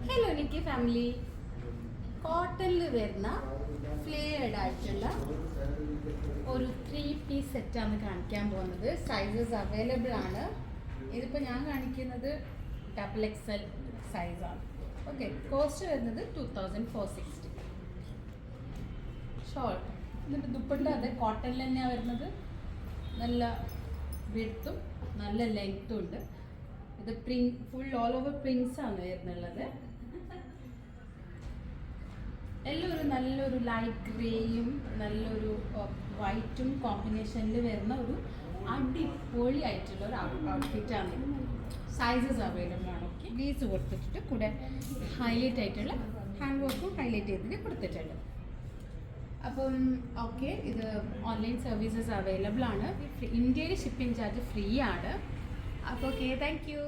Hello Nikki family, കോട്ടണിൽ വരുന്ന flared ആയിട്ടുള്ള ഒരു 3-piece സെറ്റാണ് കാണിക്കാൻ പോകുന്നത്. സൈസസ് അവൈലബിൾ ആണ്. ഇതിപ്പോൾ ഞാൻ കാണിക്കുന്നത് XXL സൈസാണ്. ഓക്കെ, കോസ്റ്റ് വരുന്നത് 2460. ഷോർട്ട് എന്നിട്ട് ദുപ്പട്ട അതെ കോട്ടണിൽ തന്നെയാണ് വരുന്നത്. നല്ല വിഡ്ത്തും നല്ല ലെങ്ത്തും ഉണ്ട്. ഇത് print full all over prints ആണ് വരുന്നുള്ളത്. എല്ലാം ഒരു നല്ലൊരു ലൈറ്റ് ഗ്രേയും നല്ലൊരു വൈറ്റും കോമ്പിനേഷനിൽ വരുന്ന ഒരു അടിപൊളി ആയിട്ടുള്ള ഒരു ഔട്ട്ഫിറ്റാണ്. സൈസസ് അവൈലബിൾ ആണ്. ഓക്കെ, ലീസ് കൊടുത്തിട്ട് കൂടെ ഹൈലൈറ്റ് ആയിട്ടുള്ള ഹാൻഡ് വർക്കും ഹൈലൈറ്റ് ചെയ്തിട്ട് കൊടുത്തിട്ടുണ്ട്. അപ്പം ഓക്കെ, ഇത് ഓൺലൈൻ സർവീസസ് അവൈലബിൾ ആണ്. ഇന്ത്യയിൽ ഷിപ്പിംഗ് ചാർജ് ഫ്രീ ആണ്. അപ്പോൾ ഓക്കെ, താങ്ക് യു.